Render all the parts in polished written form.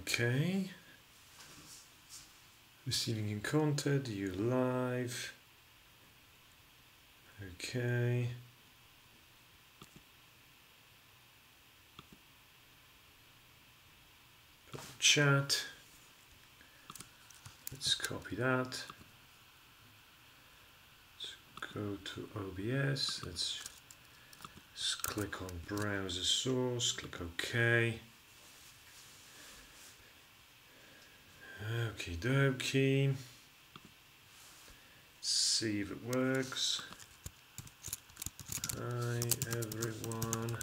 Okay. Receiving in content, you live. Okay. Chat. Let's copy that. Let's go to OBS. Let's click on browser source, click OK. Okie dokie. See if it works. Hi everyone.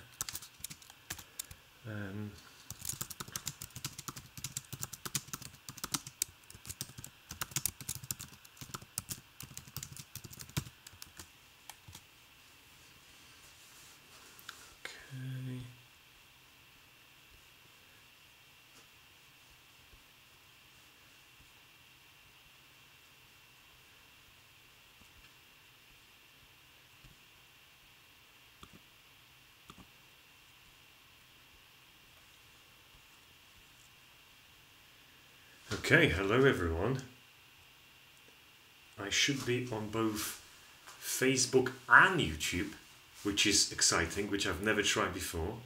Okay, hello everyone. I should be on both Facebook and YouTube, which is exciting, which I've never tried before.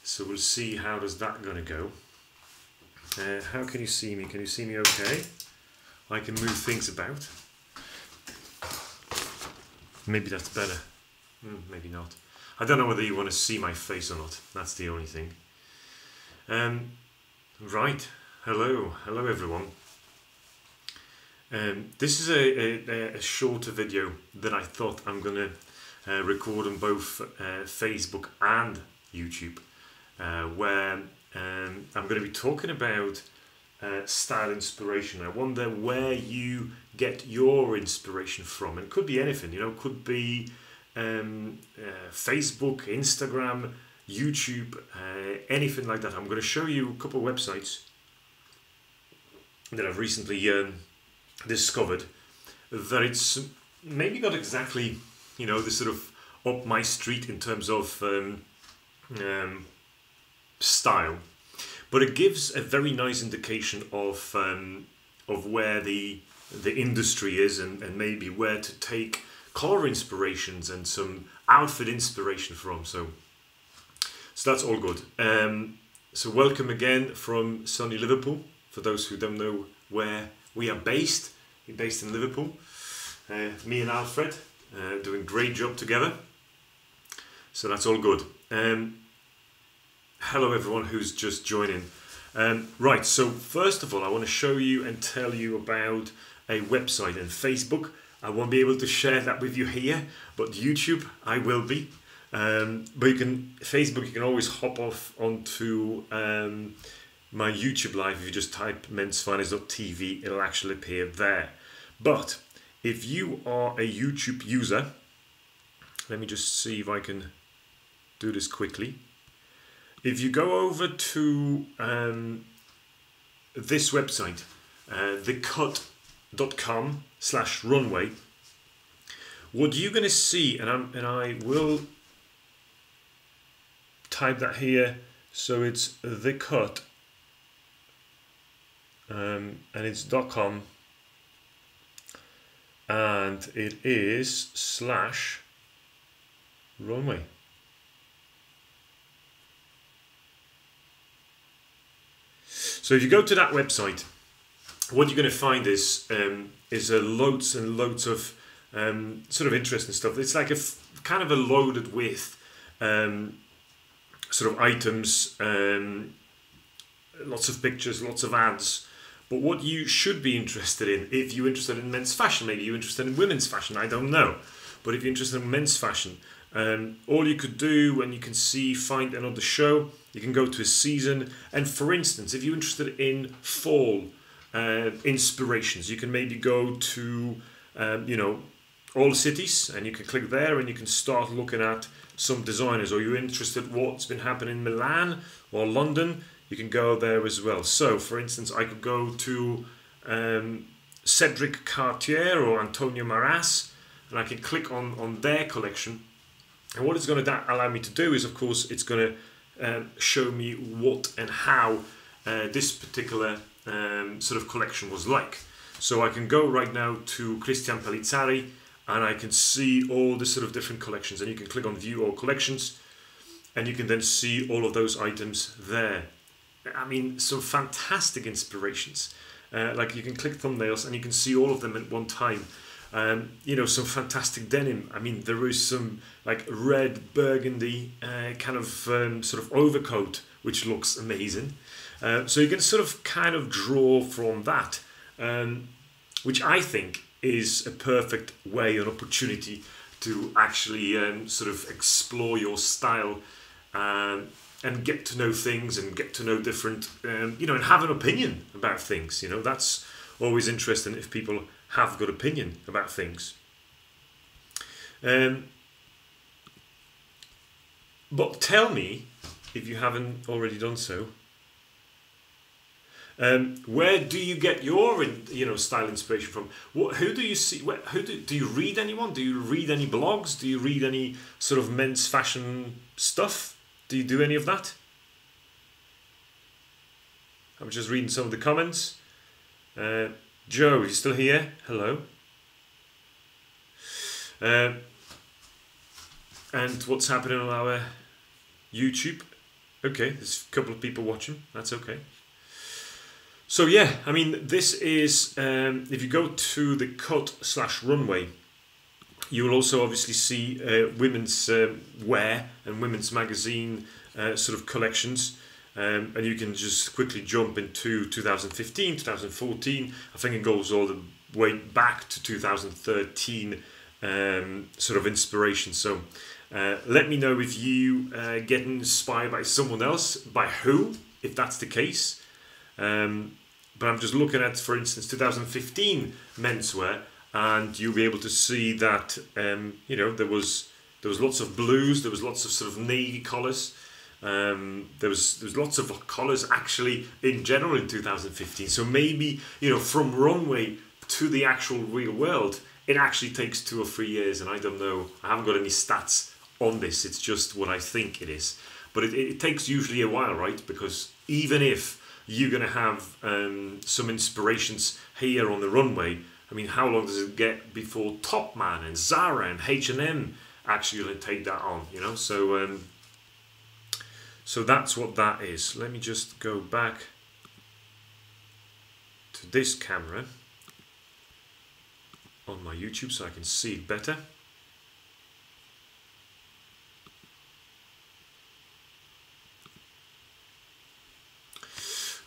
So we'll see how does that gonna go. How can you see me? Can you see me okay? I can move things about. Maybe that's better. Maybe not. I don't know whether you want to see my face or not. That's the only thing. Right. Hello everyone. This is a shorter video that I thought I'm gonna record on both Facebook and YouTube, where I'm going to be talking about style inspiration. I wonder where you get your inspiration from, and it could be anything, you know, it could be Facebook, Instagram, YouTube, anything like that. I'm going to show you a couple of websites that I've recently discovered that it's maybe not exactly, you know, the sort of up my street in terms of style, but it gives a very nice indication of where the industry is, and maybe where to take color inspirations and some outfit inspiration from. So that's all good. So welcome again from sunny Liverpool. For those who don't know where we are based, we're based in Liverpool. Me and Alfred doing a great job together. So that's all good. Hello everyone who's just joining. Right, so first of all I want to show you and tell you about a website. And Facebook, I won't be able to share that with you here, but YouTube I will be. But you can, Facebook, you can always hop off onto my YouTube live. If you just type mensfinest.tv, it'll actually appear there. But if you are a YouTube user, let me just see if I can do this quickly. If you go over to this website, thecut.com/runway, what you're going to see, and I will type that here, so it's thecut, and it's .com, and it is /runway. So if you go to that website, what you're going to find is loads and loads of sort of interesting stuff. It's like kind of a loaded with sort of items, lots of pictures, lots of ads. But what you should be interested in, if you're interested in men's fashion, maybe you're interested in women's fashion, I don't know. But if you're interested in men's fashion, all you could do, and you can find another show, you can go to a season. And for instance, if you're interested in fall inspirations, you can maybe go to, you know, all cities, and you can click there and you can start looking at some designers. Or you're interested in what's been happening in Milan or London, you can go there as well. So for instance, I could go to Cedric Cartier or Antonio Maras, and I can click on their collection. And what it's going to allow me to do is, of course, it's going to show me what and how this particular sort of collection was like. So I can go right now to Christian Pellizzari and I can see all the sort of different collections, and you can click on view all collections and you can then see all of those items there. I mean, some fantastic inspirations. Like you can click thumbnails and you can see all of them at one time. You know, some fantastic denim. I mean, there is some like red burgundy kind of sort of overcoat, which looks amazing. So you can sort of kind of draw from that, which I think is a perfect way, an opportunity to actually sort of explore your style and get to know things and get to know different, you know, and have an opinion about things. You know, that's always interesting if people have got opinion about things. But tell me, if you haven't already done so, where do you get your, you know, style inspiration from? Who do you see? Do you read anyone? Do you read any blogs? Do you read any sort of men's fashion stuff? Do you do any of that? I'm just reading some of the comments. Joe, you still here? Hello. And what's happening on our YouTube? Okay, there's a couple of people watching. That's okay. So yeah, I mean, this is, if you go to the cut/runway, you will also obviously see women's wear and women's magazine sort of collections. And you can just quickly jump into 2015, 2014. I think it goes all the way back to 2013 sort of inspiration. So let me know if you get inspired by someone else, by who, if that's the case. But I'm just looking at, for instance, 2015 menswear, and you'll be able to see that you know, there was lots of blues, there was lots of sort of navy colours. There was lots of colours actually in general in 2015. So maybe, you know, from runway to the actual real world, it actually takes 2 or 3 years, and I don't know. I haven't got any stats on this. It's just what I think it is. But it takes usually a while, right? Because even if you're going to have some inspirations here on the runway, I mean, how long does it get before Topman and Zara and H&M actually going to take that on? You know, so. So that's what that is. Let me just go back to this camera on my YouTube so I can see it better.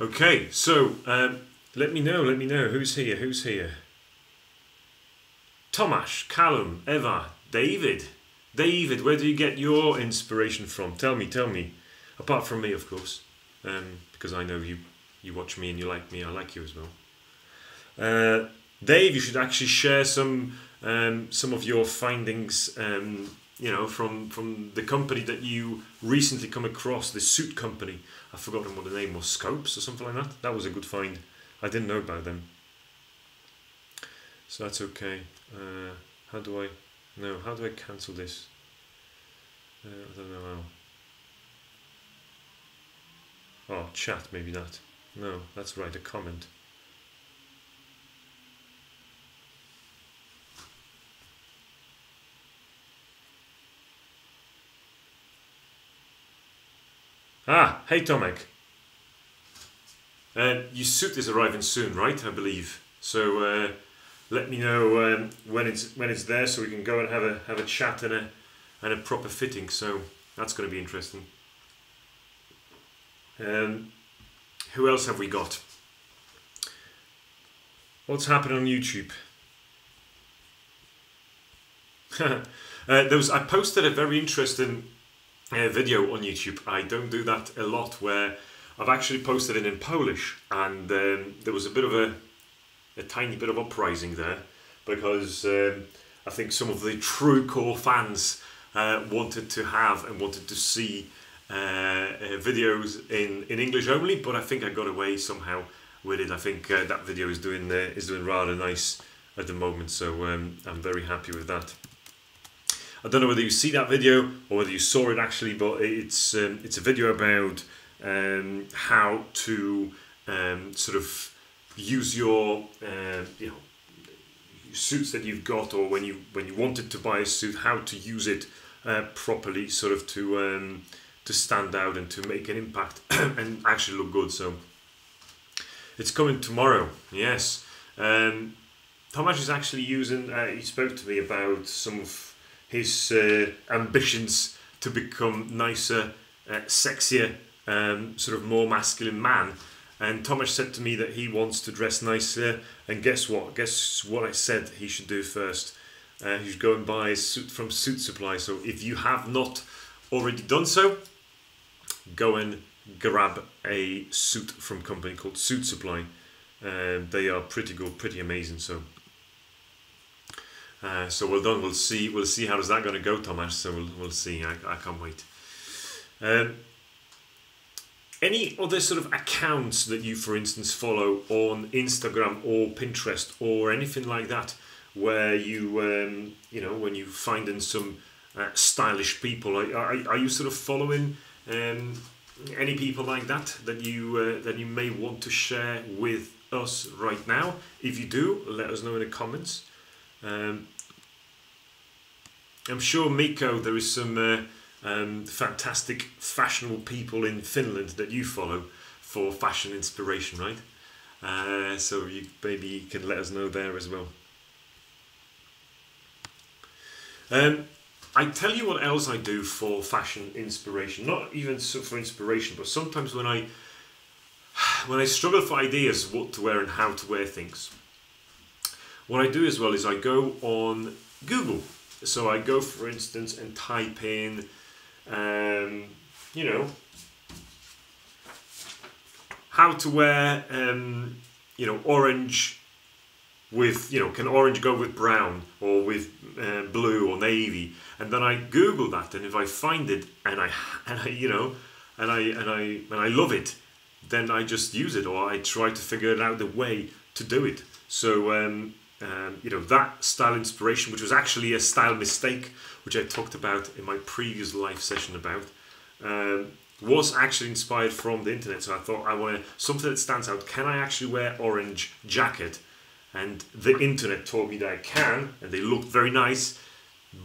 Okay, so let me know who's here. Tomasz, Callum, Eva, David, where do you get your inspiration from? Tell me. Apart from me, of course, because I know you watch me and you like me. I like you as well. Dave, you should actually share some of your findings, you know, from the company that you recently come across, the suit company. I've forgotten what the name was, Scopes or something like that. That was a good find. I didn't know about them. So that's okay. How do I cancel this? I don't know how. Oh, chat, maybe that. No, that's right, a comment. Ah, hey Tomek. Your suit is arriving soon, right? I believe. So let me know when it's there, so we can go and have a chat and a proper fitting. So that's going to be interesting. Who else have we got? What's happening on YouTube? I posted a very interesting video on YouTube. I don't do that a lot, where I've actually posted it in Polish, and there was a bit of a tiny bit of uprising there, because I think some of the true core fans wanted to see videos in English only, but I think I got away somehow with it. I think that video is doing rather nice at the moment, so I'm very happy with that. I don't know whether you see that video or whether you saw it actually, but it's a video about how to sort of use your suits that you've got, or when you wanted to buy a suit, how to use it properly, sort of to stand out and to make an impact and actually look good. So it's coming tomorrow. Yes. Tomasz is actually using. He spoke to me about some of his ambitions to become nicer, sexier, sort of more masculine man. And Tomasz said to me that he wants to dress nicer. And guess what? Guess what I said he should do first? He should go and buy a suit from Suit Supply. So if you have not already done so, go and grab a suit from a company called Suit Supply. They are pretty good, pretty amazing. So well done. We'll see how is that going to go, Tomasz. So we'll see. I can't wait. Any other sort of accounts that you, for instance, follow on Instagram or Pinterest or anything like that, where you when you find in some stylish people, are you sort of following any people like that you may want to share with us right now? If you do, let us know in the comments. I'm sure, Mikko, there is some fantastic fashionable people in Finland that you follow for fashion inspiration, right? So maybe you can let us know there as well. I tell you what else I do for fashion inspiration, not even so for inspiration, but sometimes when I struggle for ideas what to wear and how to wear things, what I do as well is I go on Google. So I go, for instance, and type in how to wear orange with, can orange go with brown or with blue or navy, and then I Google that, and if I find it and I love it, then I just use it, or I try to figure out the way to do it. So that style inspiration, which was actually a style mistake, which I talked about in my previous live session about, was actually inspired from the internet. So I thought I wanted something that stands out. Can I actually wear orange jacket? And the internet told me that I can, and they looked very nice,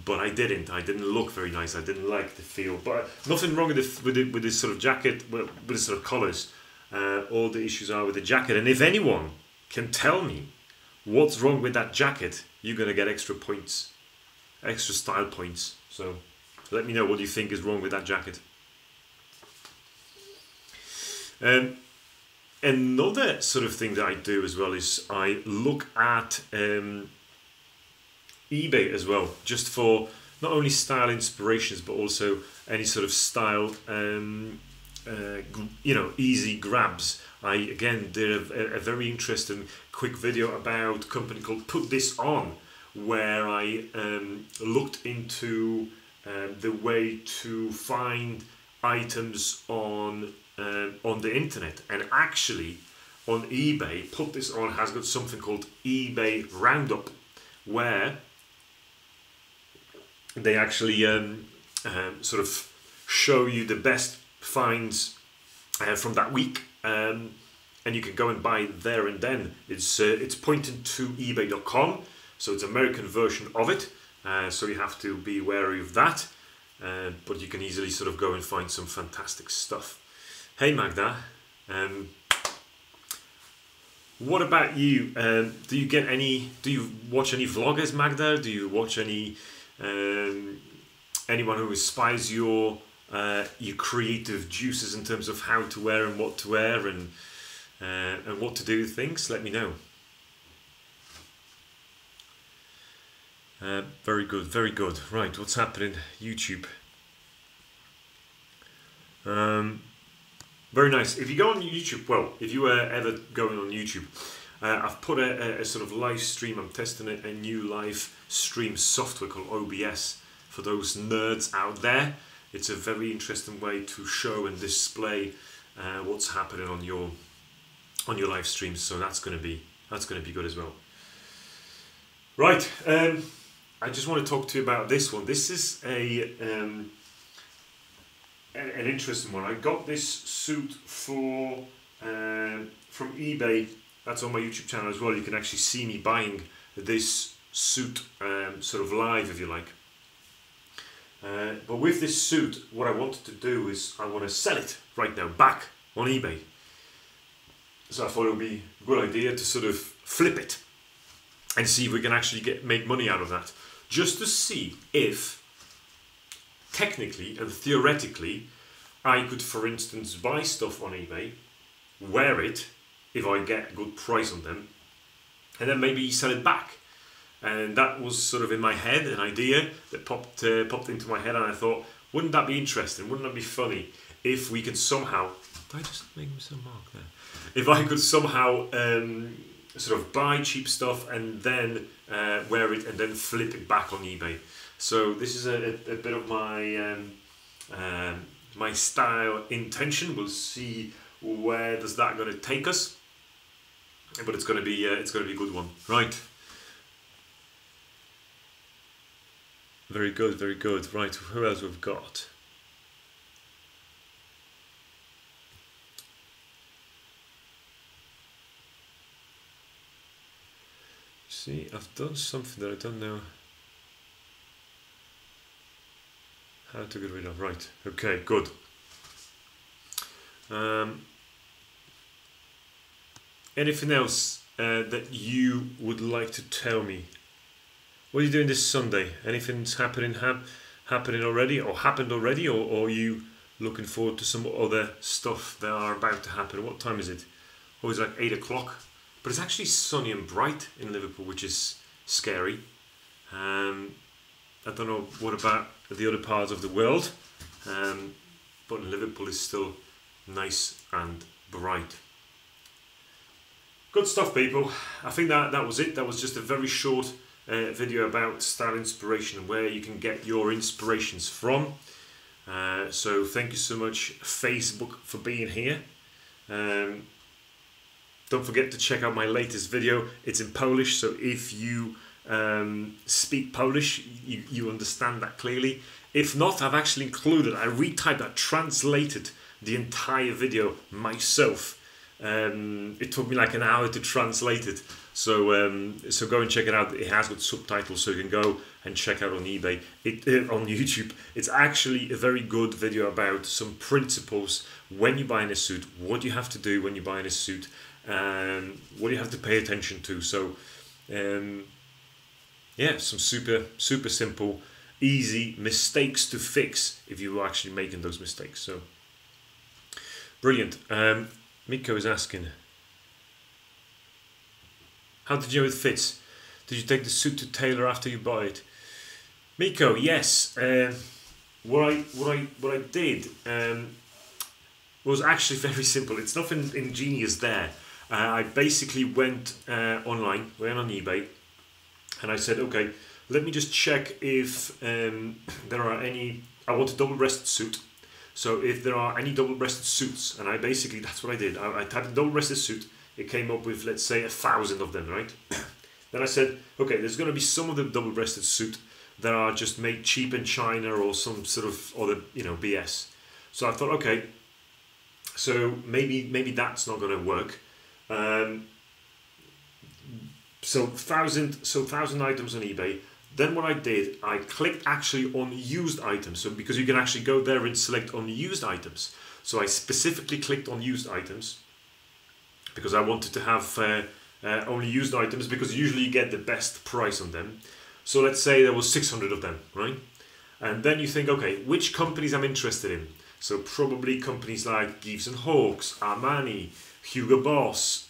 but I didn't. I didn't look very nice. I didn't like the feel. But nothing wrong with this sort of jacket, with the sort of colours. All the issues are with the jacket. And if anyone can tell me what's wrong with that jacket, you're going to get extra points, extra style points. So let me know what you think is wrong with that jacket. Another sort of thing that I do as well is I look at eBay as well, just for not only style inspirations, but also any sort of style, easy grabs. I again did a very interesting quick video about a company called Put This On, where I looked into the way to find items on the internet, and actually on eBay, Put This On has got something called eBay Roundup, where they actually sort of show you the best finds from that week, and you can go and buy there and then. It's pointing to ebay.com, so it's an American version of it, so you have to be wary of that, but you can easily sort of go and find some fantastic stuff. Hey Magda, what about you? Do you watch any vloggers, Magda? Do you watch any anyone who inspires your creative juices in terms of how to wear and what to wear and what to do with things? Let me know. Very good, very good. Right, what's happening? YouTube. Very nice. If you go on YouTube, well, if you were ever going on YouTube, I've put a sort of live stream. I'm testing a new live stream software called OBS for those nerds out there. It's a very interesting way to show and display what's happening on your live streams. So that's going to be good as well. Right. I just want to talk to you about this one. This is an interesting one. I got this suit for from eBay. That's on my YouTube channel as well. You can actually see me buying this suit sort of live, if you like. But with this suit, what I wanted to do is I want to sell it right now back on eBay. So I thought it would be a good idea to sort of flip it and see if we can actually make money out of that. Just to see if, technically and theoretically, I could, for instance, buy stuff on eBay, wear it, if I get a good price on them, and then maybe sell it back. And that was sort of in my head, an idea that popped into my head, and I thought, wouldn't that be interesting? Wouldn't that be funny if we could somehow... Did I just make myself mark there? If I could somehow sort of buy cheap stuff and then wear it and then flip it back on eBay. So this is a bit of my my style intention. We'll see where does that going to take us, but it's going to be a good one, right? Very good, very good. Right, who else we've got? See, I've done something that I don't know how to get rid of. Right, okay, good. Anything else that you would like to tell me? What are you doing this Sunday? Anything's happening already, or happened already, or are you looking forward to some other stuff that are about to happen? What time is it? Oh, it's like 8 o'clock. But it's actually sunny and bright in Liverpool, which is scary. I don't know what about the other parts of the world, but Liverpool is still nice and bright. Good stuff, people. I think that was it. That was just a very short video about style inspiration and where you can get your inspirations from. So thank you so much, Facebook, for being here. Don't forget to check out my latest video. It's in Polish, so if you speak Polish, you understand that clearly. If not, I've actually included, I retyped, I translated the entire video myself. It took me like an hour to translate it. So so go and check it out. It has got subtitles, so you can go and check out on eBay, on YouTube. It's actually a very good video about some principles when you're buying a suit, what you have to do when you're buying a suit, what you have to pay attention to. So yeah, some super simple, easy mistakes to fix if you're actually making those mistakes. So brilliant. Miko is asking, how did you know it fits? Did you take the suit to tailor after you buy it? Miko, yes. What I did was actually very simple. It's nothing ingenious there. I basically went online, went on eBay, and I said, okay, let me just check if there are any. I want a double-breasted suit. So if there are any double-breasted suits, and I basically, that's what I did. I typed a double-breasted suit. It came up with, let's say, 1,000 of them, right? Then I said, okay, there's going to be some of the double-breasted suit that are just made cheap in China or some sort of other, BS. So I thought, okay, so maybe that's not going to work. So 1,000 items on eBay. Then what I did, I clicked actually on used items. So because you can actually go there and select on used items. So I specifically clicked on used items because I wanted to have only used items, because usually you get the best price on them. So let's say there was 600 of them, right? And then you think, okay, which companies I'm interested in? So probably companies like Gives & Hawkes, Armani, Hugo Boss,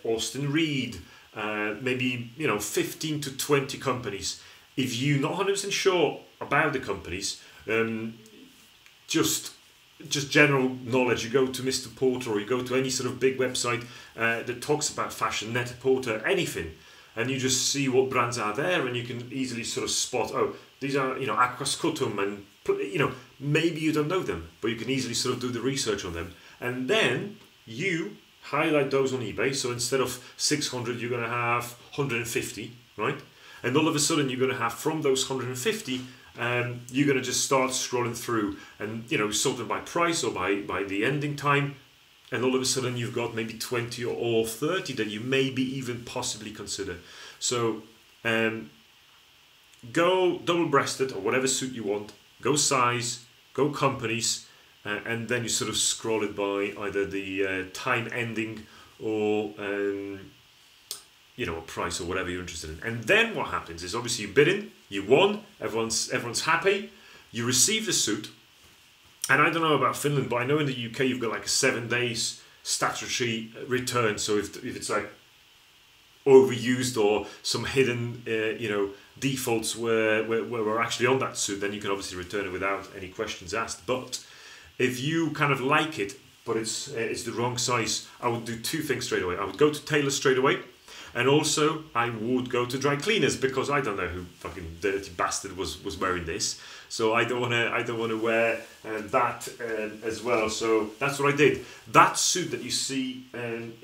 Austin Reed, maybe 15 to 20 companies. If you're not 100% sure about the companies, just general knowledge, you go to Mr. Porter or you go to any sort of big website that talks about fashion, Net-a-Porter, anything, and you just see what brands are there, and you can easily sort of spot, oh, these are Aquas Cutum, and maybe you don't know them, but you can easily sort of do the research on them, and then you highlight those on eBay. So instead of 600, you're going to have 150, right? And all of a sudden you're going to have, from those 150, you're going to just start scrolling through and, you know, sorted by price or by the ending time. And all of a sudden you've got maybe 20 or 30 that you maybe even possibly consider. So go double-breasted or whatever suit you want, go size, go companies, and then you sort of scroll it by either the time ending or you know, a price or whatever you're interested in. And then what happens is, obviously you bid in, you won, everyone's happy, you receive the suit. And I don't know about Finland, but I know in the UK you've got like a 7 days statutory return. So if it's like overused or some hidden you know, defaults where we're actually on that suit, then you can obviously return it without any questions asked. But if you kind of like it, but it's the wrong size, I would do two things straight away. I would go to tailors straight away, and also I would go to dry cleaners, because I don't know who fucking dirty bastard was wearing this. So I don't want to wear that as well. So that's what I did. That suit that you see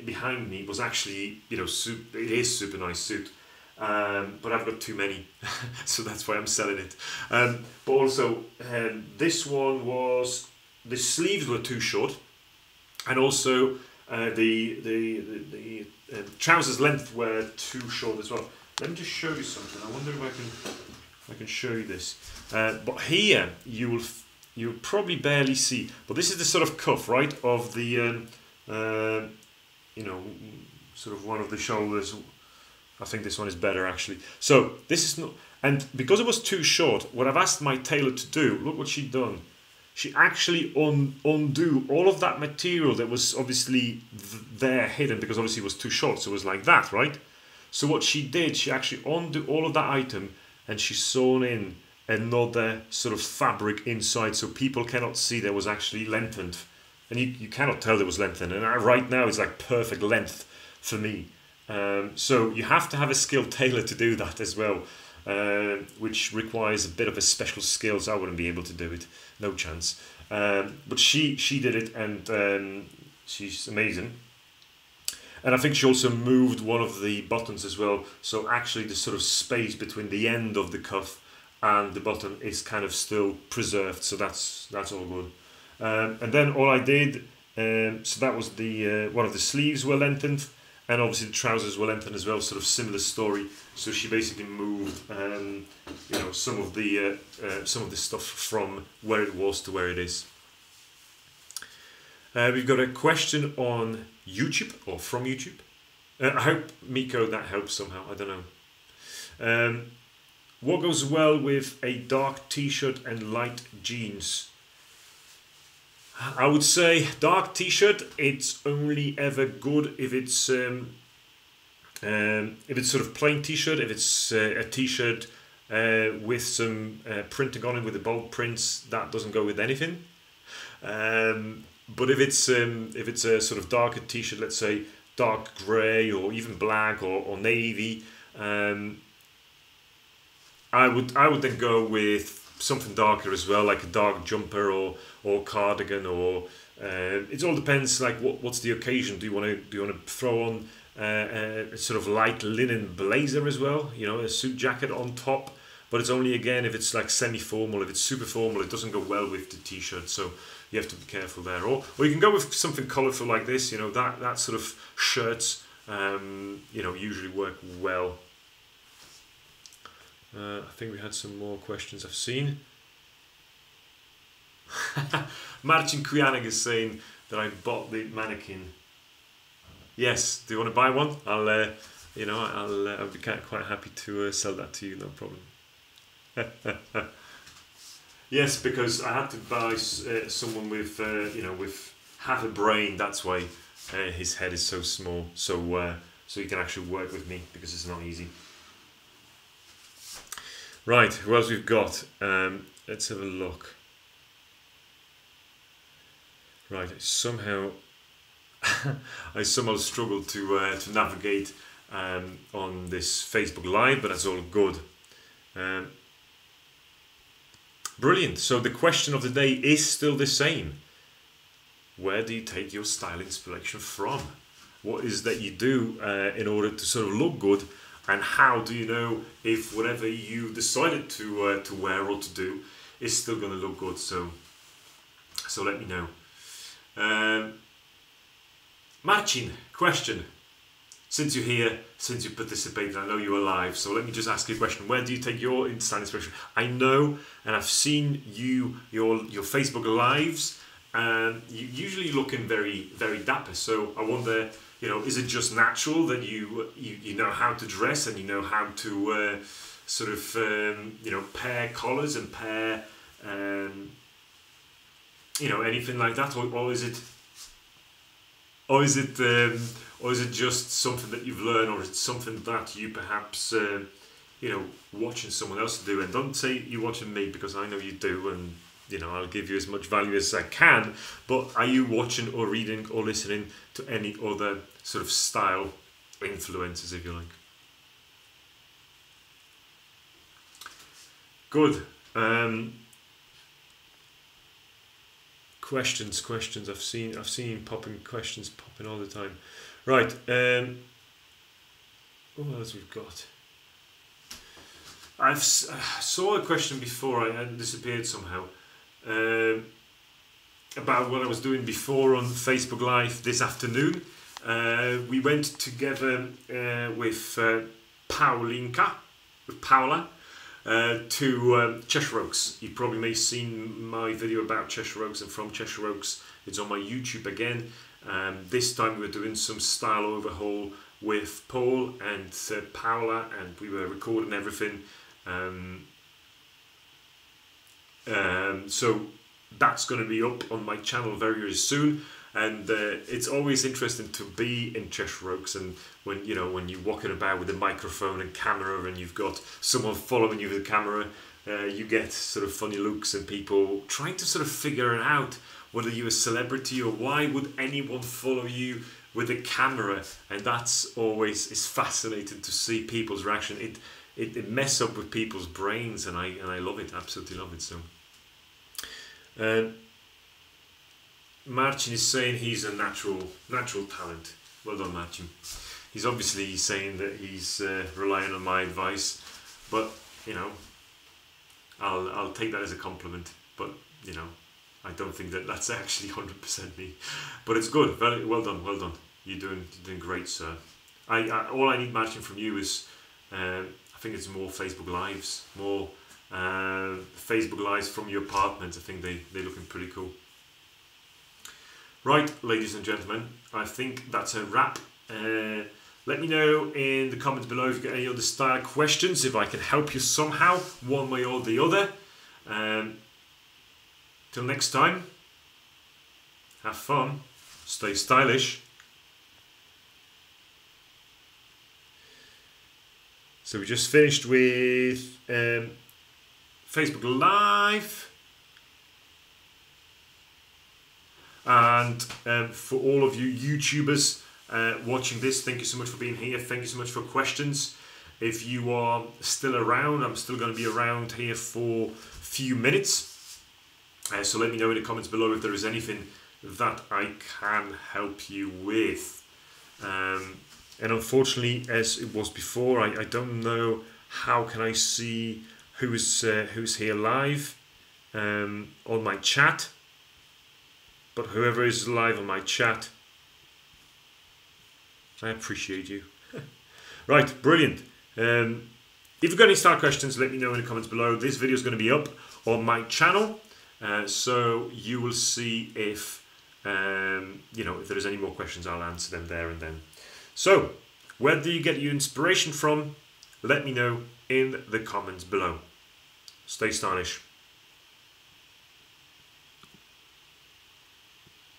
behind me was actually, you know, it is super nice suit. But I've got too many, so that's why I'm selling it. But also, this one was, the sleeves were too short, and also the trousers length were too short as well. Let me just show you something. I wonder if I can show you this. But here you'll probably barely see. But this is the sort of cuff, right, of the you know, sort of one of the shoulders. I think this one is better actually. So this is not, and because it was too short, what I've asked my tailor to do, look what she'd done. She actually undo all of that material that was obviously there hidden, because obviously it was too short, so it was like that, right? So what she did, she actually undo all of that item, and she sewn in another sort of fabric inside, so people cannot see there was actually lengthened. And you cannot tell there was lengthened, and right now it's like perfect length for me. So you have to have a skilled tailor to do that as well, which requires a bit of a special skill, so I wouldn't be able to do it, no chance. But she did it, and she's amazing. And I think she also moved one of the buttons as well, so actually the sort of space between the end of the cuff and the button is kind of still preserved, so that's all good. And then all I did, so that was the one of the sleeves were lengthened, and obviously the trousers were lengthened as well, sort of similar story. So she basically moved, you know, some of the stuff from where it was to where it is. We've got a question on YouTube, or from YouTube. I hope, Miko, that helps somehow. I don't know. What goes well with a dark t-shirt and light jeans? I would say dark t-shirt, it's only ever good if it's sort of plain t-shirt, if it's a t-shirt with some printing on it with the bold prints, that doesn't go with anything. But if it's a sort of darker t-shirt, let's say dark grey or even black or navy, I would then go with something darker as well, like a dark jumper or cardigan, or it all depends. Like what's the occasion? Do you want to throw on a sort of light linen blazer as well? You know, a suit jacket on top. But it's only, again, if it's like semi-formal. If it's super formal, it doesn't go well with the t-shirt. So you have to be careful there. Or you can go with something colourful like this. You know, that sort of shirts, you know, usually work well. I think we had some more questions I've seen. Marcin Kujanek is saying that I bought the mannequin. Yes, do you want to buy one? I'll be quite happy to sell that to you, no problem. Yes, because I had to buy someone with with half a brain. That's why his head is so small. So he can actually work with me, because it's not easy. Right, who else we've got? Let's have a look. Right, I somehow struggled to navigate on this Facebook Live, but that's all good. Brilliant. So the question of the day is still the same. Where do you take your style inspiration from? What is that you do in order to sort of look good And how do you know if whatever you decided to wear or to do is still going to look good? So let me know. Marcin, question. Since you're here, since you participated, I know you're alive, so let me just ask you a question. Where do you take your style inspiration? I know, and I've seen your Facebook lives, and you usually looking very, very dapper. So I wonder, you know, is it just natural that you know how to dress and you know how to sort of you know, pair collars and pair you know, anything like that, or is it just something that you've learned, or is it something that you perhaps you know, watching someone else do? And don't say you're watching me, because I know you do, and you know, I'll give you as much value as I can. But are you watching or reading or listening to any other sort of style influencers, if you like? Good. Questions. I've seen questions popping all the time. Right. What else we've got? I saw a question before. I had disappeared somehow. About what I was doing before on Facebook Live this afternoon. We went together with Paula, to Cheshire Oaks. You probably may have seen my video about Cheshire Oaks and from Cheshire Oaks. It's on my YouTube again. This time we were doing some style overhaul with Paul and Paula, and we were recording everything. So that's going to be up on my channel very, very soon. And it's always interesting to be in Cheshire Oaks, and when you're walking about with a microphone and camera, and you've got someone following you with a camera, you get sort of funny looks and people trying to sort of figure out whether you're a celebrity or why would anyone follow you with a camera. And that's always is fascinating to see people's reaction. It messes up with people's brains, and I love it, absolutely love it. So. Marcin is saying he's a natural talent. Well done, Marcin. He's obviously saying that he's relying on my advice, but you know, I'll take that as a compliment. But you know, I don't think that that's actually 100% me. But it's good. Very well done. Well done. You're doing great, sir. All I need, Marcin, from you is I think it's more Facebook Lives, more Facebook Lives from your apartment. I think they're looking pretty cool. Right, ladies and gentlemen, I think that's a wrap. Let me know in the comments below if you've got any other style questions, if I can help you somehow, one way or the other. Till next time, have fun, stay stylish. So we just finished with Facebook Live. And for all of you YouTubers watching this, thank you so much for being here. Thank you so much for questions. If you are still around, I'm still going to be around here for a few minutes. So let me know in the comments below if there is anything that I can help you with. And unfortunately, as it was before, I don't know how can I see who's here live on my chat. But whoever is live on my chat, I appreciate you. Right, brilliant. If you've got any style questions, let me know in the comments below. This video is going to be up on my channel, so you will see if if there's any more questions, I'll answer them there and then. So, where do you get your inspiration from? Let me know in the comments below. Stay stylish.